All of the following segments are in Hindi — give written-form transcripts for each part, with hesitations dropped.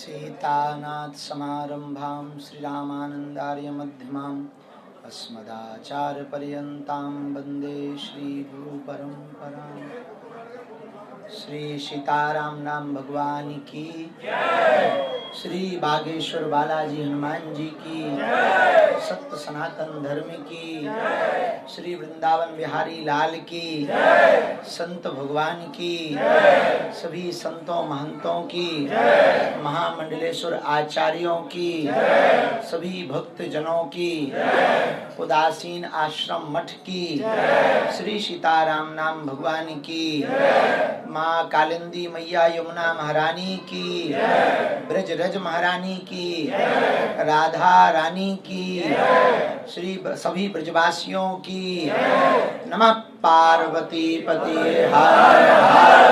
सीतानाथ समारंभां श्रीरामानंदार्य मध्यमाम् अस्मदाचार्यपर्यन्तां वन्दे श्रीगुरुपरम्पराम्। श्री सीताराम नाम भगवान की, श्री बागेश्वर बालाजी हनुमान जी की, सत्य सनातन धर्म की, श्री वृंदावन बिहारी लाल की, संत भगवान की, सभी संतों महंतों की, महामंडलेश्वर आचार्यों की, सभी भक्त जनों की, उदासीन आश्रम मठ की, श्री सीताराम नाम भगवान की, माँ कालिंदी मैया यमुना महारानी की, ब्रज रज महारानी की, राधा रानी की, श्री सभी ब्रजवासियों की, नमः पार्वती पते हर हर।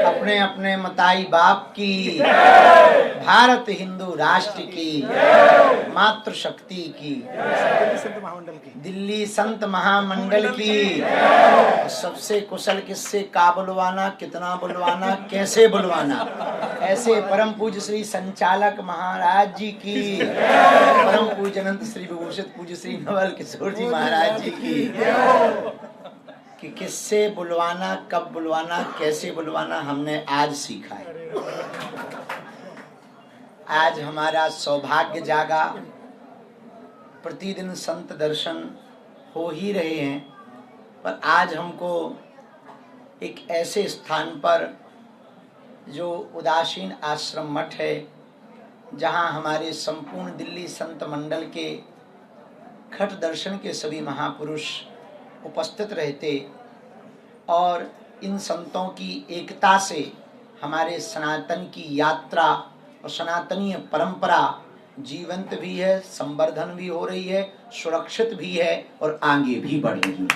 अपने अपने मताई बाप की, भारत हिंदू राष्ट्र की, मातृशक्ति की, दिल्ली संत महामंडल की, सबसे कुशल किससे का बुलवाना, कितना बुलवाना, कैसे बुलवाना, ऐसे परम पूज्य श्री संचालक महाराज जी की, परम पूज्य अनंत श्री विभूषित पूज्य श्री नवल किशोर जी महाराज जी की, कि किससे बुलवाना, कब बुलवाना, कैसे बुलवाना हमने आज सीखा है। आज हमारा सौभाग्य जागा, प्रतिदिन संत दर्शन हो ही रहे हैं, पर आज हमको एक ऐसे स्थान पर जो उदासीन आश्रम मठ है, जहां हमारे संपूर्ण दिल्ली संत मंडल के घट दर्शन के सभी महापुरुष उपस्थित रहते और इन संतों की एकता से हमारे सनातन की यात्रा और सनातनीय परंपरा जीवंत भी है, संवर्धन भी हो रही है, सुरक्षित भी है और आगे भी बढ़ रही है।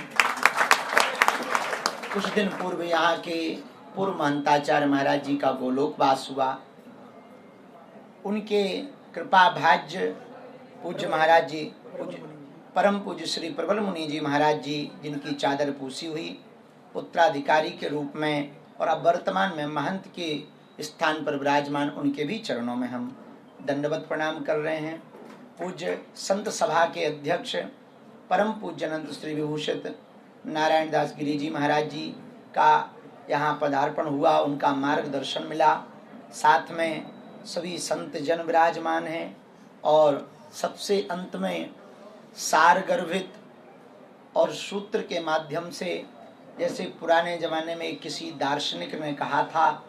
कुछ दिन पूर्व यहाँ के पूर्व महंताचार्य महाराज जी का गोलोकवास हुआ। उनके कृपा भाज्य पूज्य महाराज जी, परम पूज्य श्री प्रबल मुनि जी महाराज जी, जिनकी चादर पूसी हुई, उत्तराधिकारी के रूप में और अब वर्तमान में महंत के स्थान पर विराजमान, उनके भी चरणों में हम दंडवत प्रणाम कर रहे हैं। पूज्य संत सभा के अध्यक्ष परम पूज्य अनंत श्री विभूषित नारायण दास गिरी जी महाराज जी का यहाँ पदार्पण हुआ, उनका मार्गदर्शन मिला। साथ में सभी संत जन विराजमान हैं और सबसे अंत में सार गर्भित और सूत्र के माध्यम से, जैसे पुराने जमाने में किसी दार्शनिक ने कहा था,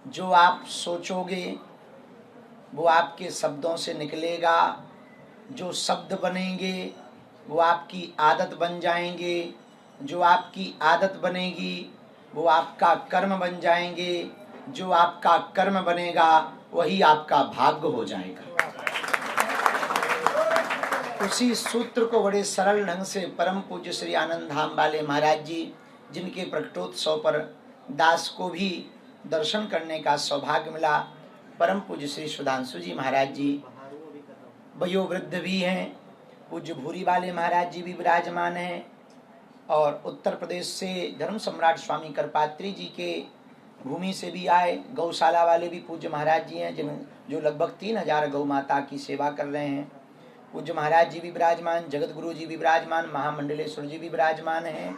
जो आप सोचोगे वो आपके शब्दों से निकलेगा, जो शब्द बनेंगे वो आपकी आदत बन जाएंगे, जो आपकी आदत बनेगी वो आपका कर्म बन जाएंगे, जो आपका कर्म बनेगा वही आपका भाग्य हो जाएगा। उसी सूत्र को बड़े सरल ढंग से परम पूज्य श्री आनंद धाम वाले महाराज जी, जिनके प्रकटोत्सव पर दास को भी दर्शन करने का सौभाग्य मिला, परम पूज्य श्री सुधांशु जी महाराज जी वयोवृद्ध भी हैं, पूज्य भूरी वाले महाराज जी भी विराजमान हैं और उत्तर प्रदेश से धर्म सम्राट स्वामी करपात्री जी के भूमि से भी आए गौशाला वाले भी पूज्य महाराज जी हैं, जो लगभग 3000 गौ माता की सेवा कर रहे हैं। पूज्य महाराज जी भी विराजमान, जगत गुरु जी भी विराजमान, महामंडलेश्वर जी भी विराजमान हैं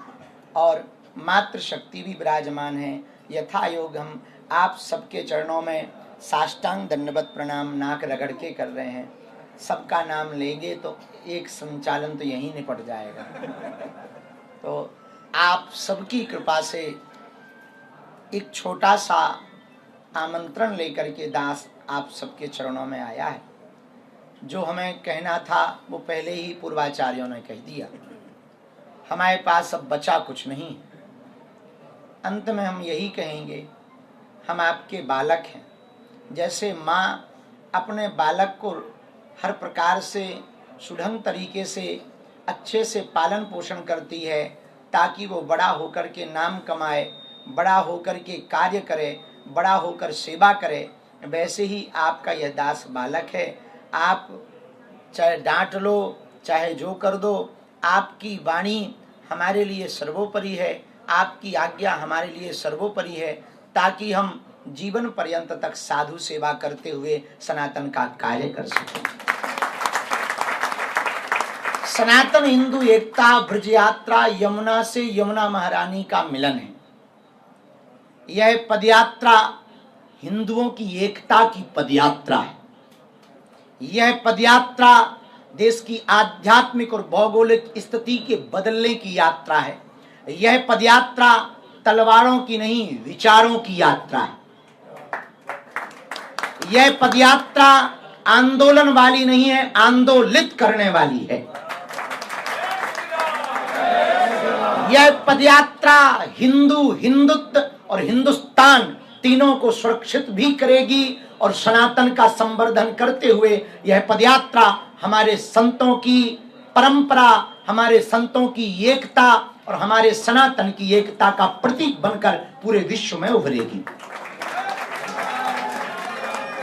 और मातृशक्ति भी विराजमान है। यथा योग हम आप सबके चरणों में साष्टांग दंडवत प्रणाम नाक रगड़ के कर रहे हैं। सबका नाम लेंगे तो एक संचालन तो यहीं निपट जाएगा। तो आप सबकी कृपा से एक छोटा सा आमंत्रण लेकर के दास आप सबके चरणों में आया है। जो हमें कहना था वो पहले ही पूर्वाचार्यों ने कह दिया। हमारे पास अब बचा कुछ नहीं। अंत में हम यही कहेंगे, हम आपके बालक हैं। जैसे माँ अपने बालक को हर प्रकार से सुढंग तरीके से अच्छे से पालन पोषण करती है ताकि वो बड़ा होकर के नाम कमाए, बड़ा होकर के कार्य करे, बड़ा होकर सेवा करे, वैसे ही आपका यह दास बालक है। आप चाहे डांट लो, चाहे जो कर दो, आपकी वाणी हमारे लिए सर्वोपरि है, आपकी आज्ञा हमारे लिए सर्वोपरि है, ताकि हम जीवन पर्यंत तक साधु सेवा करते हुए सनातन का कार्य कर सकें। सनातन हिंदू एकता ब्रज यात्रा यमुना से यमुना महारानी का मिलन है। यह पदयात्रा हिंदुओं की एकता की पदयात्रा है। यह पदयात्रा देश की आध्यात्मिक और भौगोलिक स्थिति के बदलने की यात्रा है। यह पदयात्रा तलवारों की नहीं, विचारों की यात्रा है। यह पदयात्रा आंदोलन वाली नहीं है, आंदोलित करने वाली है। यह पदयात्रा हिंदू, हिंदुत्व और हिंदुस्तान तीनों को सुरक्षित भी करेगी और सनातन का संवर्धन करते हुए यह पदयात्रा हमारे संतों की परंपरा, हमारे संतों की एकता और हमारे सनातन की एकता का प्रतीक बनकर पूरे विश्व में उभरेगी।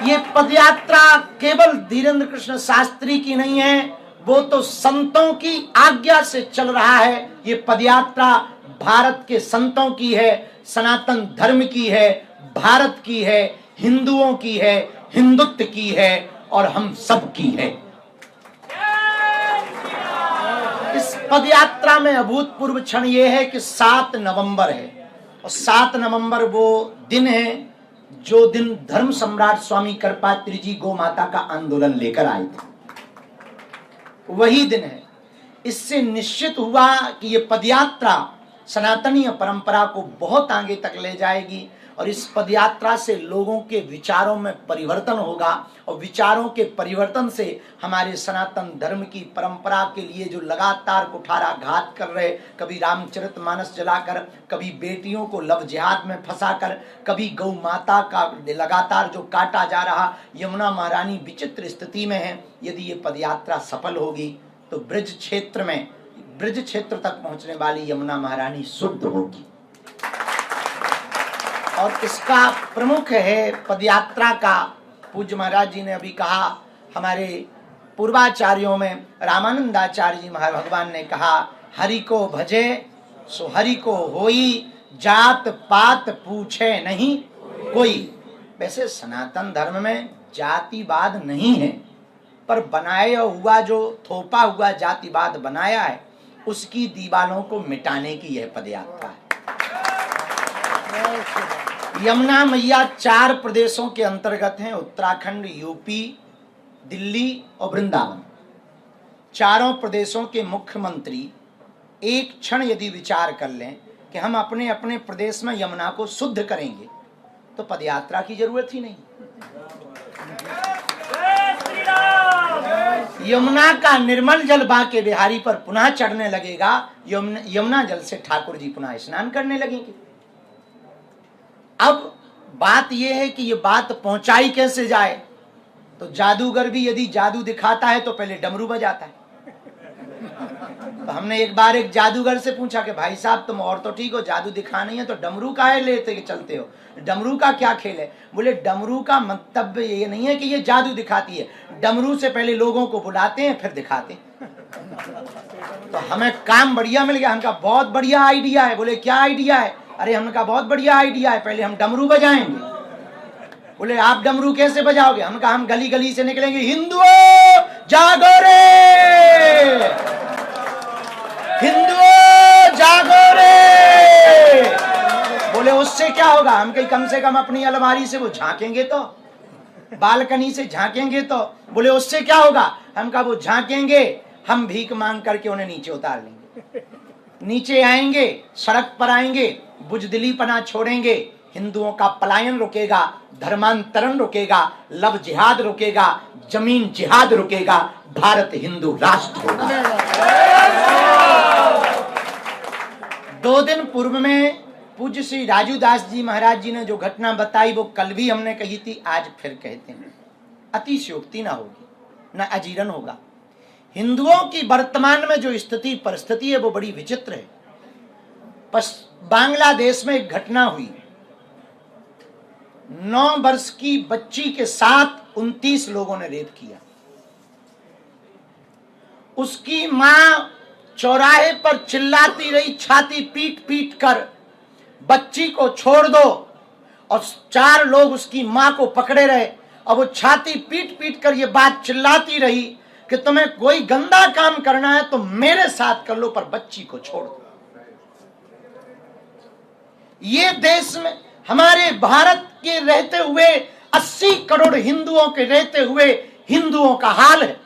ये पदयात्रा केवल धीरेन्द्र कृष्ण शास्त्री की नहीं है, वो तो संतों की आज्ञा से चल रहा है। ये पदयात्रा भारत के संतों की है, सनातन धर्म की है, भारत की है, हिंदुओं की है, हिंदुत्व की है और हम सब की है। इस पदयात्रा में अभूतपूर्व क्षण ये है कि 7 नवंबर है और 7 नवंबर वो दिन है जो दिन धर्म सम्राट स्वामी करपात्री जी गौ माता का आंदोलन लेकर आए थे। वही दिन है। इससे निश्चित हुआ कि ये पदयात्रा सनातनीय परंपरा को बहुत आगे तक ले जाएगी और इस पदयात्रा से लोगों के विचारों में परिवर्तन होगा और विचारों के परिवर्तन से हमारे सनातन धर्म की परंपरा के लिए जो लगातार कुठाराघात कर रहे, कभी रामचरितमानस जलाकर, कभी बेटियों को लव जिहाद में फंसाकर, कभी गौ माता का लगातार जो काटा जा रहा, यमुना महारानी विचित्र स्थिति में है। यदि ये पदयात्रा सफल होगी तो ब्रज क्षेत्र तक पहुंचने वाली यमुना महारानी शुद्ध होगी। और इसका प्रमुख है पदयात्रा का, पूज्य महाराज जी ने अभी कहा, हमारे पूर्वाचार्यों में रामानंदाचार्य जी भगवान ने कहा, हरि को भजे सो हरि को होई, जात पात पूछे नहीं कोई। वैसे सनातन धर्म में जातिवाद नहीं है, पर बनाया हुआ जो थोपा हुआ जातिवाद बनाया है उसकी दीवारों को मिटाने की यह पदयात्रा है। यमुना मैया 4 प्रदेशों के अंतर्गत हैं, उत्तराखंड, यूपी, दिल्ली और वृंदावन। चारों प्रदेशों के मुख्यमंत्री एक क्षण यदि विचार कर लें कि हम अपने अपने प्रदेश में यमुना को शुद्ध करेंगे तो पदयात्रा की जरूरत ही नहीं। यमुना का निर्मल जल बांके बिहारी पर पुनः चढ़ने लगेगा, यमुना जल से ठाकुर जी पुनः स्नान करने लगेंगे। अब बात यह है कि ये बात पहुंचाई कैसे जाए। तो जादूगर भी यदि जादू दिखाता है तो पहले डमरू बजाता है। तो हमने एक बार एक जादूगर से पूछा कि भाई साहब तुम और तो ठीक हो, जादू दिखाना है तो डमरू काहे लेते चलते हो, डमरू का क्या खेल है। बोले डमरू का मतलब ये नहीं है कि ये जादू दिखाती है, डमरू से पहले लोगों को बुलाते हैं फिर दिखाते हैं। तो हमें काम बढ़िया मिल गया। हमका बहुत बढ़िया आइडिया है। बोले क्या आइडिया है। अरे हमने कहा बहुत बढ़िया आइडिया है, पहले हम डमरू बजाएंगे। बोले आप डमरू कैसे बजाओगे। हमने कहा हम गली गली से निकलेंगे, हिंदुओं जागो रे, हिंदुओं जागो रे। बोले उससे क्या होगा। हम कहीं कम से कम अपनी अलमारी से वो झांकेंगे तो, बालकनी से झांकेंगे तो। बोले उससे क्या होगा। हम कहा वो झांकेंगे, हम भीख मांग करके उन्हें नीचे उतार लेंगे। नीचे आएंगे, सड़क पर आएंगे, बुजदिलीपना छोड़ेंगे, हिंदुओं का पलायन रुकेगा, धर्मांतरण रुकेगा, लव जिहाद रुकेगा, जमीन जिहाद रुकेगा, भारत हिंदू राष्ट्र होगा। 2 दिन पूर्व में पूज्य श्री राजू दास जी महाराज जी ने जो घटना बताई वो कल भी हमने कही थी, आज फिर कहते हैं। अतिशयोक्ति ना होगी, ना अजीर्ण होगा। हिंदुओं की वर्तमान में जो स्थिति परिस्थिति है वो बड़ी विचित्र है। बांग्लादेश में एक घटना हुई, 9 वर्ष की बच्ची के साथ 29 लोगों ने रेप किया। उसकी मां चौराहे पर चिल्लाती रही, छाती पीट पीट कर, बच्ची को छोड़ दो। और 4 लोग उसकी मां को पकड़े रहे और वो छाती पीट पीट कर ये बात चिल्लाती रही कि तुम्हें कोई गंदा काम करना है तो मेरे साथ कर लो, पर बच्ची को छोड़ दो। ये देश में हमारे भारत के रहते हुए 80 करोड़ हिंदुओं के रहते हुए हिंदुओं का हाल है।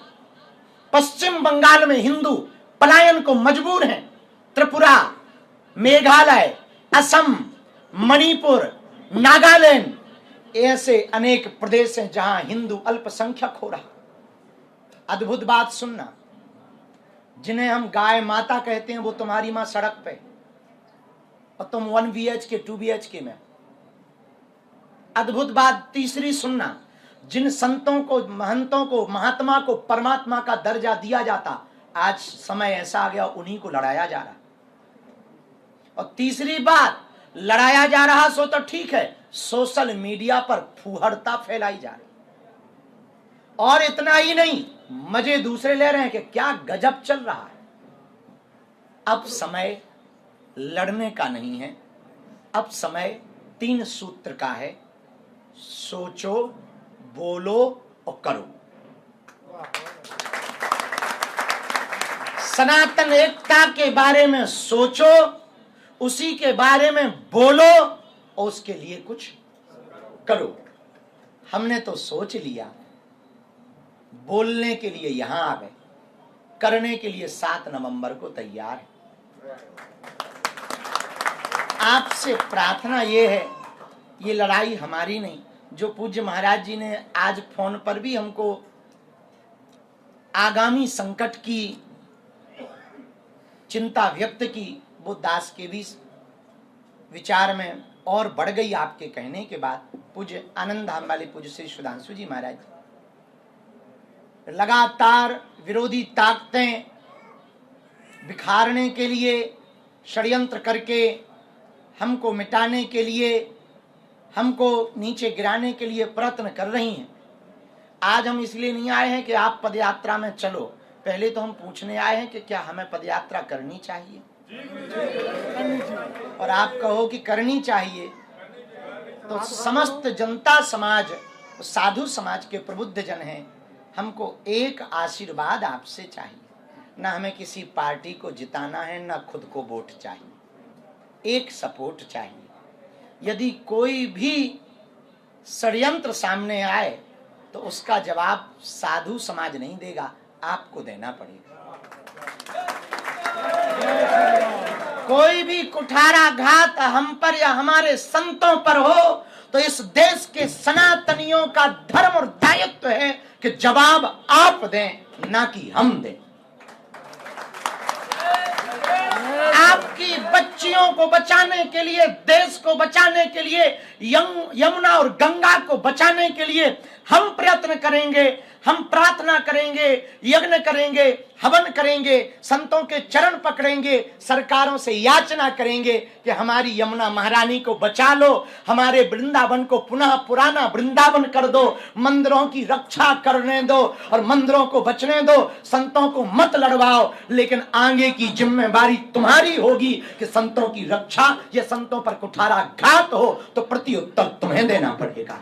पश्चिम बंगाल में हिंदू पलायन को मजबूर हैं। त्रिपुरा, मेघालय, असम, मणिपुर, नागालैंड, ऐसे अनेक प्रदेश हैं जहां हिंदू अल्पसंख्यक हो रहा। अद्भुत बात सुनना, जिन्हें हम गाय माता कहते हैं वो तुम्हारी मां सड़क पे और तुम 1 BHK 2 BHK में। अद्भुत बात तीसरी सुनना, जिन संतों को, महंतों को, महात्मा को परमात्मा का दर्जा दिया जाता, आज समय ऐसा आ गया उन्हीं को लड़ाया जा रहा। और तीसरी बात, लड़ाया जा रहा सो तो ठीक है, सोशल मीडिया पर फूहड़ता फैलाई जा रही। और इतना ही नहीं, मजे दूसरे ले रहे हैं कि क्या गजब चल रहा है। अब समय लड़ने का नहीं है, अब समय 3 सूत्र का है, सोचो, बोलो और करो। सनातन एकता के बारे में सोचो, उसी के बारे में बोलो और उसके लिए कुछ करो। हमने तो सोच लिया, बोलने के लिए यहां आ गए, करने के लिए 7 नवंबर को तैयार है। आपसे प्रार्थना ये है, ये लड़ाई हमारी नहीं। जो पूज्य महाराज जी ने आज फोन पर भी हमको आगामी संकट की चिंता व्यक्त की, वो दास के भी विचार में और बढ़ गई आपके कहने के बाद। पूज्य आनंद धाम वाले पूज्य श्री सुधांशु जी महाराज लगातार विरोधी ताकतें बिखारने के लिए, षड्यंत्र करके हमको मिटाने के लिए, हमको नीचे गिराने के लिए प्रयत्न कर रही हैं। आज हम इसलिए नहीं आए हैं कि आप पदयात्रा में चलो, पहले तो हम पूछने आए हैं कि क्या हमें पदयात्रा करनी चाहिए। और आप कहो कि करनी चाहिए, तो समस्त जनता समाज, साधु समाज के प्रबुद्ध जन हैं, हमको एक आशीर्वाद आपसे चाहिए। ना हमें किसी पार्टी को जिताना है, ना खुद को वोट चाहिए, एक सपोर्ट चाहिए। यदि कोई भी षड्यंत्र सामने आए तो उसका जवाब साधु समाज नहीं देगा, आपको देना पड़ेगा। कोई भी कुठाराघात हम पर या हमारे संतों पर हो तो इस देश के सनातनियों का धर्म और दायित्व है कि जवाब आप दें, ना कि हम दें। आपकी बच्चियों को बचाने के लिए, देश को बचाने के लिए, यमुना और गंगा को बचाने के लिए हम प्रयत्न करेंगे, हम प्रार्थना करेंगे, यज्ञ करेंगे, हवन करेंगे, संतों के चरण पकड़ेंगे, सरकारों से याचना करेंगे कि हमारी यमुना महारानी को बचा लो, हमारे वृंदावन को पुनः पुराना वृंदावन कर दो, मंदिरों की रक्षा करने दो और मंदिरों को बचने दो, संतों को मत लड़वाओ। लेकिन आगे की जिम्मेवारी तुम्हारी होगी कि संतों की रक्षा या संतों पर कुठाराघात हो तो प्रत्युत्तर तुम्हें देना पड़ेगा।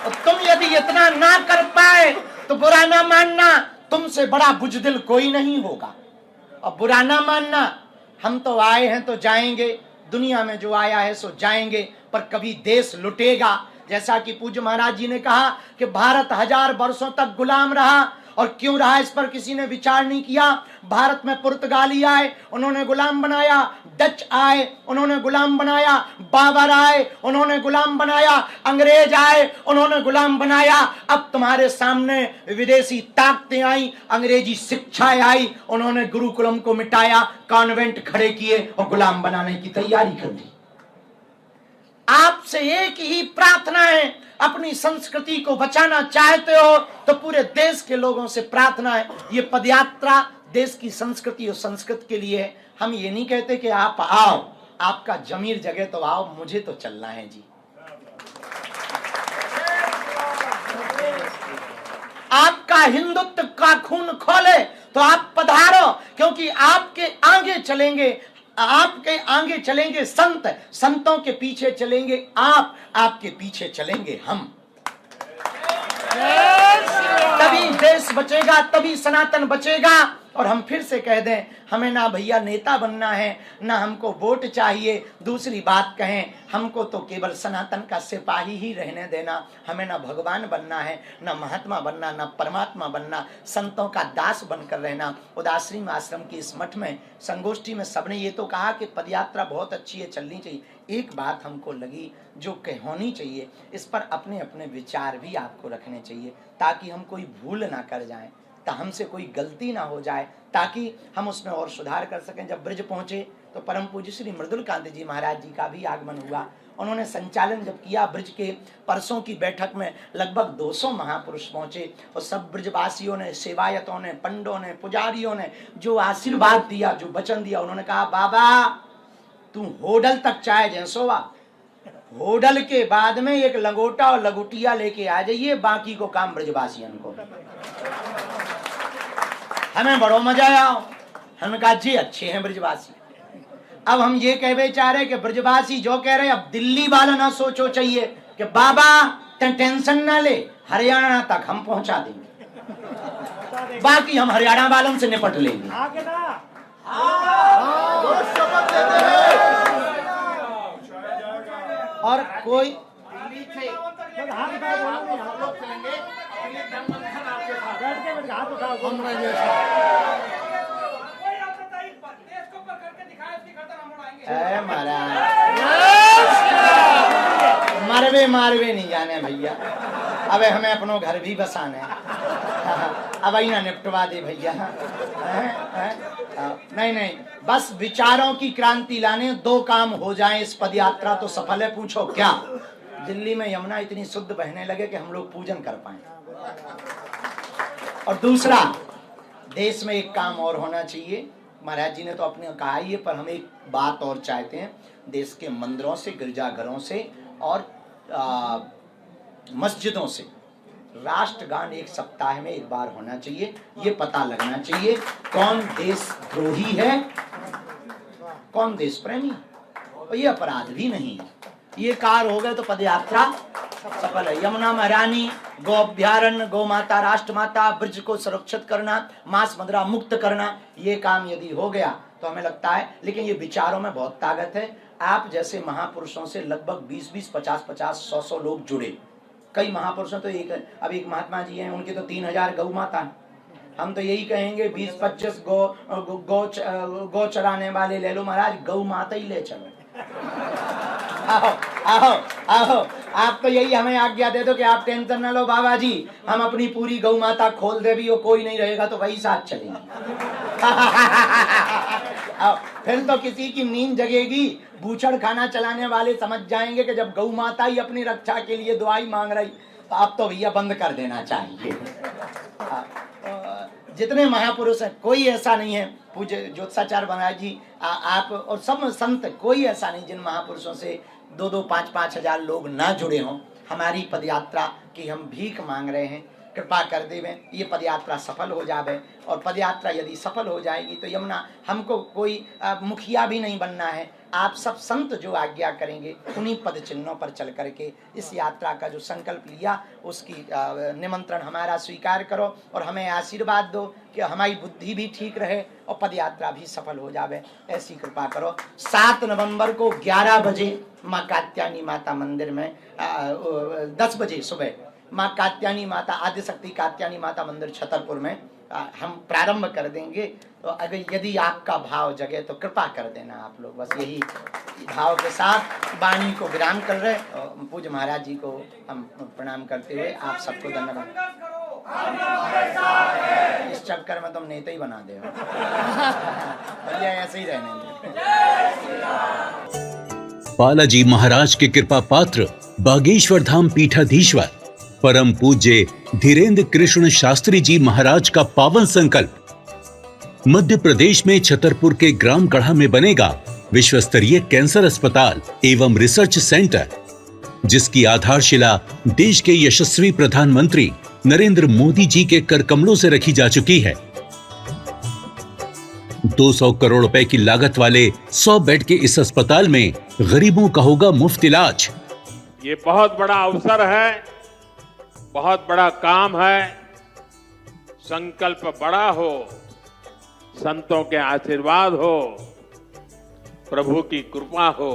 और तुम यदि इतना ना कर पाए तो बुरा ना मानना, तुमसे बड़ा बुजदिल कोई नहीं होगा। और बुरा ना मानना, हम तो आए हैं तो जाएंगे, दुनिया में जो आया है सो जाएंगे, पर कभी देश लुटेगा। जैसा कि पूज्य महाराज जी ने कहा कि भारत 1000 वर्षों तक गुलाम रहा, और क्यों रहा इस पर किसी ने विचार नहीं किया। भारत में पुर्तगाली आए, उन्होंने गुलाम बनाया, डच आए, उन्होंने गुलाम बनाया, बाबर आए, उन्होंने गुलाम बनाया, अंग्रेज आए, उन्होंने गुलाम बनाया। अब तुम्हारे सामने विदेशी ताकतें आई, अंग्रेजी शिक्षाएं आई, उन्होंने गुरुकुलम को मिटाया, कॉन्वेंट खड़े किए और गुलाम बनाने की तैयारी कर दी। आपसे एक ही प्रार्थना है, अपनी संस्कृति को बचाना चाहते हो तो पूरे देश के लोगों से प्रार्थना है, ये पदयात्रा देश की संस्कृति और संस्कृत के लिए है। हम ये नहीं कहते कि आप आओ, आपका जमीर जगह तो आओ, मुझे तो चलना है जी। आपका हिंदुत्व का खून खोले तो आप पधारो, क्योंकि आपके आगे चलेंगे आपके आगे चलेंगे संत, संतों के पीछे चलेंगे आप, आपके पीछे चलेंगे हम। तभी देश बचेगा, तभी सनातन बचेगा। और हम फिर से कह दें, हमें ना भैया नेता बनना है, ना हमको वोट चाहिए। दूसरी बात कहें, हमको तो केवल सनातन का सिपाही ही रहने देना। हमें ना भगवान बनना है, ना महात्मा बनना, ना परमात्मा बनना, संतों का दास बनकर रहना। उदासीन आश्रम की इस मठ में संगोष्ठी में सबने ये तो कहा कि पदयात्रा बहुत अच्छी है, चलनी चाहिए। एक बात हमको लगी जो होनी चाहिए, इस पर अपने अपने विचार भी आपको रखने चाहिए, ताकि हम कोई भूल ना कर जाएं, हमसे कोई गलती ना हो जाए, ताकि हम उसमें और सुधार कर सकें। जब ब्रज पहुंचे तो परम पूज्य श्री मृदुलकांत जी महाराज जी का भी आगमन हुआ। उन्होंने संचालन जब किया ब्रज के, परसों की बैठक में लगभग 200 महापुरुष पहुंचे और सब ब्रजवासियों ने, सेवायतों ने, पंडों ने, पुजारियों ने जो आशीर्वाद दिया, जो वचन दिया, उन्होंने कहा बाबा तू होडल तक चाय जैसोवा, होडल के बाद में एक लंगोटा और लगोटिया लेके आ जाइए, बाकी को काम ब्रजवासियों को। हमें बड़ो मजा आया। हमने कहा जी अच्छे हैं ब्रजवासी। अब हम ये कहवे चाह रहे कि ब्रजवासी जो कह रहे, अब दिल्ली वाला ना सोचो चाहिए कि बाबा टेंशन ना ले, हरियाणा तक हम पहुंचा देंगे, बाकी हम हरियाणा वालों से निपट लेंगे। और कोई मारवे नहीं जाने भैया, अब हमें अपनो घर भी बसाने, अब ना निपटवा दे भैया। नहीं, बस विचारों की क्रांति लाने, 2 काम हो जाएं इस पदयात्रा तो सफल है। पूछो क्या? दिल्ली में यमुना इतनी शुद्ध बहने लगे कि हम लोग पूजन कर पाए। और दूसरा, देश में एक काम और होना चाहिए। महाराज जी ने तो अपने कहा ही है, पर हम एक बात और चाहते हैं, देश के मंदिरों से, गिरजाघरों से और मस्जिदों से राष्ट्रगान 1 सप्ताह में एक बार होना चाहिए। ये पता लगना चाहिए कौन देशद्रोही है, कौन देश प्रेमी, और ये अपराध भी नहीं है। ये कार्य हो गए तो पदयात्रा सफल है। यमुना महारानी, गौ अभ्यारण्य, गौ माता, राष्ट्र माता, ब्रज को सुरक्षित करना, मांस मदिरा मुक्त करना, ये काम यदि हो गया तो हमें लगता है। लेकिन ये विचारों में बहुत ताकत है। आप जैसे महापुरुषों से लगभग 20-20, 50-50, 100-100 लोग जुड़े। कई महापुरुषों तो अब एक महात्मा जी हैं, उनके तो 3000 गौ माता है। हम तो यही कहेंगे 20-25 गौ चराने वाले ले लो महाराज, गौ माता ही ले चलो। आओ, आप तो यही हमें आज्ञा दे दो कि आप टेंशन ना लो बाबा जी, हम अपनी पूरी गौ माता खोल दे भी, वो कोई नहीं रहेगा तो वही साथ चलेंगे। फिर तो किसी की नींद जगेगी। बूचड़ खाना चलाने वाले समझ जाएंगे कि जब गौ माता ही अपनी रक्षा के लिए दुआई मांग रही, तो अब तो भैया बंद कर देना चाहिए। जितने महापुरुष हैं कोई ऐसा नहीं है, पूज्य ज्योतिषाचार्य महाराज जी, आप और सब संत, कोई ऐसा नहीं जिन महापुरुषों से 2-2, 5-5 हजार लोग ना जुड़े हों। हमारी पदयात्रा की हम भीख मांग रहे हैं, कृपा कर देवें ये पदयात्रा सफल हो जाए। और पदयात्रा यदि सफल हो जाएगी तो यमुना, हमको कोई मुखिया भी नहीं बनना है। आप सब संत जो आज्ञा करेंगे उन्हीं पद चिन्हों पर चल करके इस यात्रा का जो संकल्प लिया उसकी निमंत्रण हमारा स्वीकार करो और हमें आशीर्वाद दो कि हमारी बुद्धि भी ठीक रहे और पदयात्रा भी सफल हो जावे, ऐसी कृपा करो। 7 नवंबर को 11 बजे माँ कात्यायनी माता मंदिर में 10 बजे सुबह माँ कात्यायनी माता, आदिशक्ति कात्यायनी माता मंदिर छतरपुर में हम प्रारंभ कर देंगे। तो अगर यदि आपका भाव जगे तो कृपा कर देना आप लोग। बस यही भाव के साथ वाणी को विराम कर रहे और पूज्य महाराज जी को हम प्रणाम करते हुए आप सबको धन्यवाद। इस चक्कर में तुम नेता ही बना दे, ऐसे ही रहने दे। बालाजी महाराज के कृपा पात्र बागेश्वर धाम पीठाधीश्वर परम पूज्य धीरेन्द्र कृष्ण शास्त्री जी महाराज का पावन संकल्प। मध्य प्रदेश में छतरपुर के ग्राम गढ़ा में बनेगा विश्व स्तरीय कैंसर अस्पताल एवं रिसर्च सेंटर, जिसकी आधारशिला देश के यशस्वी प्रधानमंत्री नरेंद्र मोदी जी के कर कमलों से रखी जा चुकी है। 200 करोड़ रुपए की लागत वाले 100 बेड के इस अस्पताल में गरीबों का होगा मुफ्त इलाज। ये बहुत बड़ा अवसर है, बहुत बड़ा काम है। संकल्प बड़ा हो, संतों के आशीर्वाद हो, प्रभु की कृपा हो,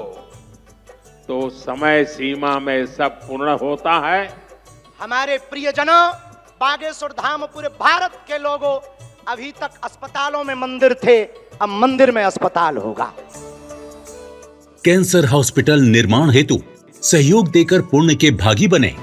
तो समय सीमा में सब पूर्ण होता है। हमारे प्रियजनों, बागेश्वर धाम पूरे भारत के लोगों, अभी तक अस्पतालों में मंदिर थे, अब मंदिर में अस्पताल होगा। कैंसर हॉस्पिटल निर्माण हेतु सहयोग देकर पुण्य के भागी बने।